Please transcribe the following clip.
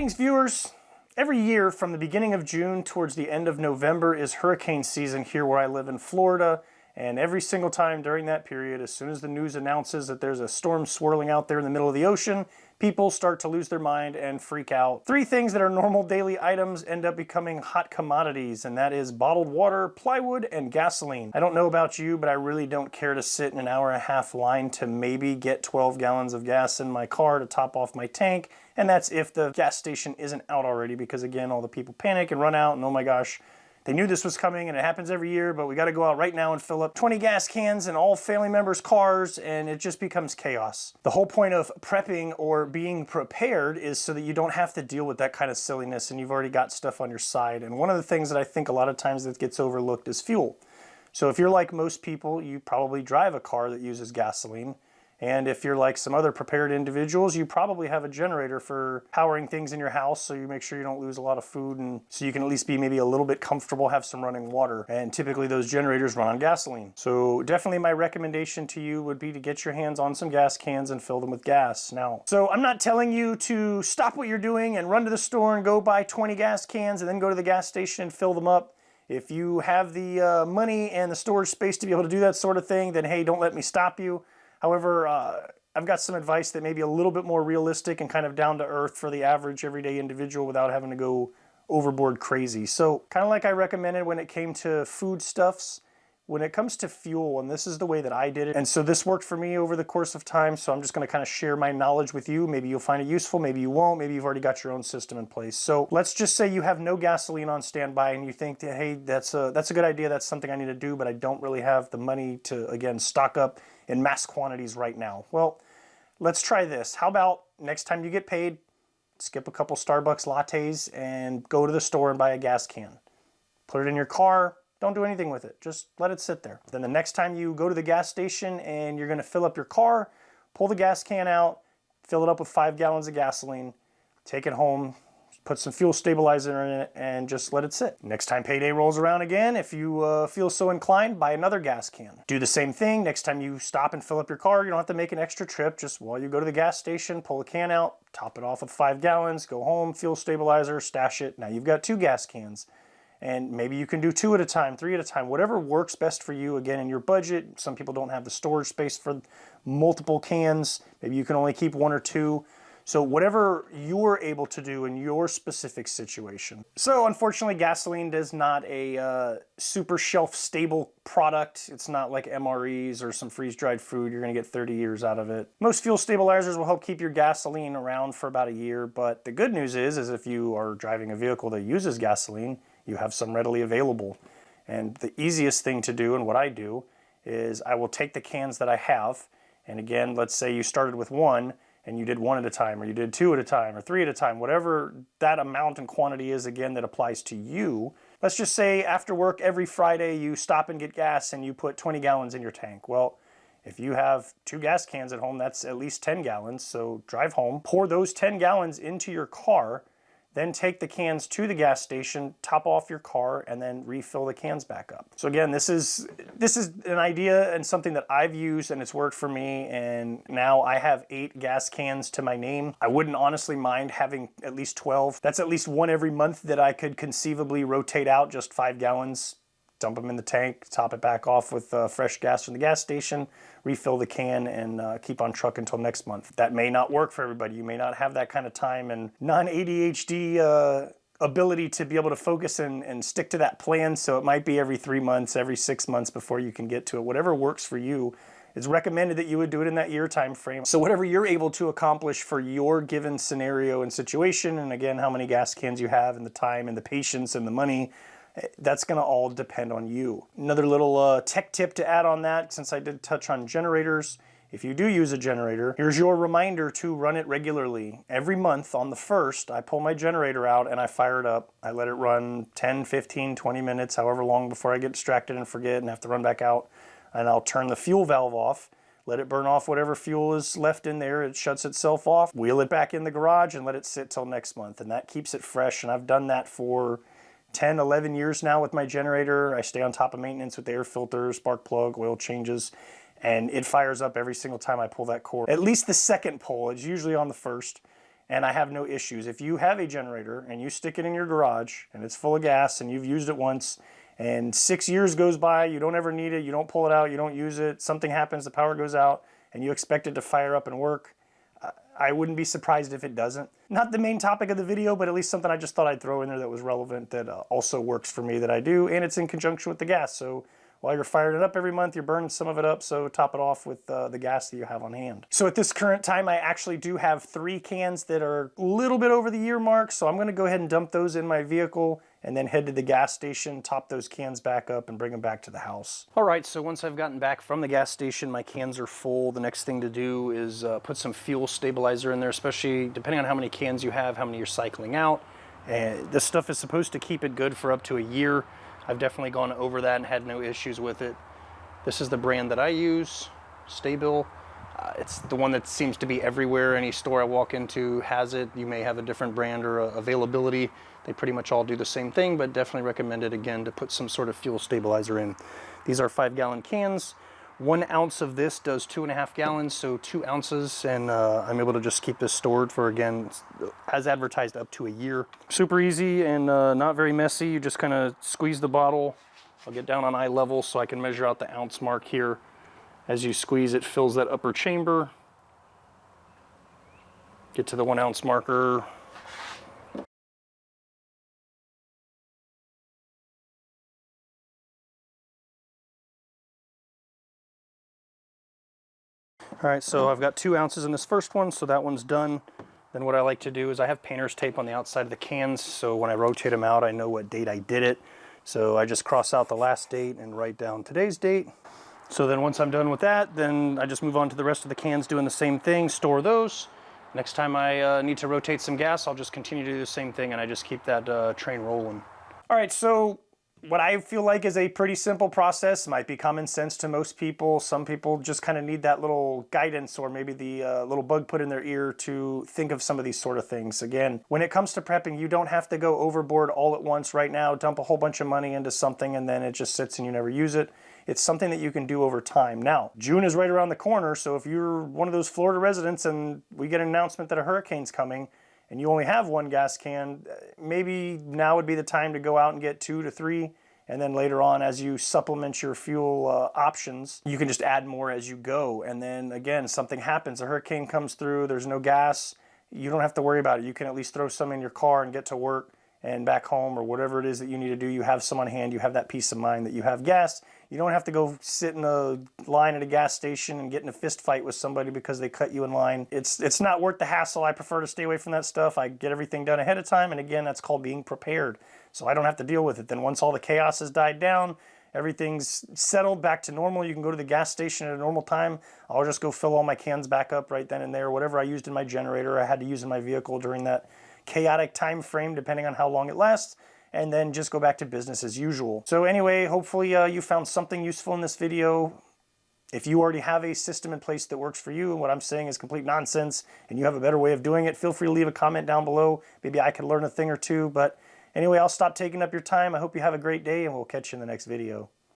Greetings, viewers. Every year from the beginning of June towards the end of November is hurricane season here where I live in Florida. And every single time during that period, as soon as the news announces that there's a storm swirling out there in the middle of the ocean, people start to lose their mind and freak out. Three things that are normal daily items end up becoming hot commodities, and that is bottled water, plywood, and gasoline. I don't know about you, but I really don't care to sit in an hour-and-a-half line to maybe get 12 gallons of gas in my car to top off my tank, and that's if the gas station isn't out already, because again, all the people panic and run out, and oh my gosh, they knew this was coming, and it happens every year, but we got to go out right now and fill up 20 gas cans in all family members' cars, and it just becomes chaos. The whole point of prepping or being prepared is so that you don't have to deal with that kind of silliness, and you've already got stuff on your side. And one of the things that I think a lot of times that gets overlooked is fuel. So if you're like most people, you probably drive a car that uses gasoline. And if you're like some other prepared individuals, you probably have a generator for powering things in your house, so you make sure you don't lose a lot of food, and so you can at least be maybe a little bit comfortable, have some running water. And typically those generators run on gasoline. So definitely my recommendation to you would be to get your hands on some gas cans and fill them with gas. Now, so I'm not telling you to stop what you're doing and run to the store and go buy 20 gas cans and then go to the gas station and fill them up. If you have the money and the storage space to be able to do that sort of thing, then hey, don't let me stop you. However, I've got some advice that may be a little bit more realistic and kind of down to earth for the average everyday individual without having to go overboard crazy. So kind of like I recommended when it came to foodstuffs, when it comes to fuel, and this is the way that I did it, and so this worked for me over the course of time, so I'm just going to kind of share my knowledge with you. Maybe you'll find it useful, maybe you won't, maybe you've already got your own system in place. So let's just say you have no gasoline on standby and you think that, hey, that's a good idea, that's something I need to do, but I don't really have the money to, again, stock up in mass quantities right now. Well, let's try this. How about next time you get paid, skip a couple Starbucks lattes and go to the store and buy a gas can. Put it in your car. Don't do anything with it. Just let it sit there. Then the next time you go to the gas station and you're going to fill up your car, pull the gas can out, fill it up with 5 gallons of gasoline, take it home, put some fuel stabilizer in it, and just let it sit. Next time payday rolls around again, if you feel so inclined, buy another gas can. Do the same thing. Next time you stop and fill up your car, you don't have to make an extra trip. Just while you go to the gas station, pull a can out, top it off with 5 gallons, go home, fuel stabilizer, stash it. Now you've got 2 gas cans. And maybe you can do 2 at a time, 3 at a time, whatever works best for you, again, in your budget. Some people don't have the storage space for multiple cans. Maybe you can only keep 1 or 2. So whatever you're able to do in your specific situation. So unfortunately, gasoline is not a super shelf stable product. It's not like MREs or some freeze-dried food. You're gonna get 30 years out of it. Most fuel stabilizers will help keep your gasoline around for about a year, but the good news is if you are driving a vehicle that uses gasoline, you have some readily available. And the easiest thing to do, and what I do, is I will take the cans that I have, and again, let's say you started with 1, and you did 1 at a time, or you did 2 at a time, or 3 at a time, whatever that amount and quantity is, again, that applies to you. Let's just say after work every Friday you stop and get gas and you put 20 gallons in your tank. Well, if you have 2 gas cans at home, that's at least 10 gallons, so drive home, pour those 10 gallons into your car, then take the cans to the gas station, top off your car, and then refill the cans back up. So again, this is an idea and something that I've used and it's worked for me, and now I have 8 gas cans to my name. I wouldn't honestly mind having at least 12. That's at least 1 every month that I could conceivably rotate out, just 5 gallons, dump them in the tank, top it back off with fresh gas from the gas station, refill the can, and keep on truck until next month. That may not work for everybody. You may not have that kind of time and non-ADHD ability to be able to focus and stick to that plan, so it might be every 3 months, every 6 months before you can get to it. Whatever works for you. It's recommended that you would do it in that year time frame. So whatever you're able to accomplish for your given scenario and situation, and again, how many gas cans you have and the time and the patience and the money, that's going to all depend on you. Another little tech tip to add on that, since I did touch on generators, if you do use a generator, here's your reminder to run it regularly. Every month on the 1st, I pull my generator out and I fire it up. I let it run 10, 15, 20 minutes, however long before I get distracted and forget and have to run back out. And I'll turn the fuel valve off, let it burn off whatever fuel is left in there. It shuts itself off, wheel it back in the garage and let it sit till next month. And that keeps it fresh. And I've done that for 10, 11 years now with my generator. I stay on top of maintenance with the air filter, spark plug, oil changes, and it fires up every single time I pull that cord. At least the second pull, it's usually on the first. and I have no issues. If you have a generator and you stick it in your garage and it's full of gas and you've used it once and 6 years goes by, you don't ever need it, you don't pull it out, you don't use it, something happens, the power goes out, and you expect it to fire up and work, I wouldn't be surprised if it doesn't. Not the main topic of the video, but at least something I just thought I'd throw in there that was relevant, that also works for me, that I do, and it's in conjunction with the gas. So while you're firing it up every month, you're burning some of it up, so top it off with the gas that you have on hand. So at this current time, I actually do have 3 cans that are a little bit over the year mark, so I'm gonna go ahead and dump those in my vehicle and then head to the gas station, top those cans back up, and bring them back to the house. All right, so once I've gotten back from the gas station, my cans are full. The next thing to do is put some fuel stabilizer in there, especially depending on how many cans you have, how many you're cycling out. And this stuff is supposed to keep it good for up to a year. I've definitely gone over that and had no issues with it. This is the brand that I use, Sta-Bil. It's the one that seems to be everywhere. Any store I walk into has it. You may have a different brand or availability. They pretty much all do the same thing, but definitely recommend it again to put some sort of fuel stabilizer in. These are 5-gallon cans. 1 ounce of this does 2.5 gallons, so 2 ounces, and I'm able to just keep this stored for, again, as advertised, up to a year. Super easy and not very messy. You just kind of squeeze the bottle. I'll get down on eye level so I can measure out the ounce mark here. As you squeeze, it fills that upper chamber. Get to the 1 ounce marker. All right, so I've got 2 ounces in this first one, so that one's done. Then what I like to do is I have painter's tape on the outside of the cans, so when I rotate them out, I know what date I did it. So I just cross out the last date and write down today's date. So then once I'm done with that, then I just move on to the rest of the cans doing the same thing, store those. Next time I need to rotate some gas, I'll just continue to do the same thing, and I just keep that train rolling. All right, so what I feel like is a pretty simple process. Might be common sense to most people. Some people just kind of need that little guidance, or maybe the little bug put in their ear to think of some of these sort of things. Again, when it comes to prepping, you don't have to go overboard all at once right now, dump a whole bunch of money into something and then it just sits and you never use it. It's something that you can do over time. Now, June is right around the corner, so if you're one of those Florida residents and we get an announcement that a hurricane's coming and you only have 1 gas can, maybe now would be the time to go out and get 2 to 3, and then later on, as you supplement your fuel options, you can just add more as you go. And then again, something happens, a hurricane comes through, there's no gas, you don't have to worry about it. You can at least throw some in your car and get to work and back home, or whatever it is that you need to do. You have some on hand, you have that peace of mind that you have gas. You don't have to go sit in a line at a gas station and get in a fist fight with somebody because they cut you in line. It's not worth the hassle. I prefer to stay away from that stuff. I get everything done ahead of time, and again, that's called being prepared. So I don't have to deal with it. Then once all the chaos has died down, everything's settled back to normal, you can go to the gas station at a normal time. I'll just go fill all my cans back up right then and there. Whatever I used in my generator, I had to use in my vehicle during that chaotic time frame, depending on how long it lasts, and then just go back to business as usual. So anyway, hopefully you found something useful in this video. If you already have a system in place that works for you and what I'm saying is complete nonsense and you have a better way of doing it, feel free to leave a comment down below. Maybe I could learn a thing or two. But anyway, I'll stop taking up your time. I hope you have a great day, and we'll catch you in the next video.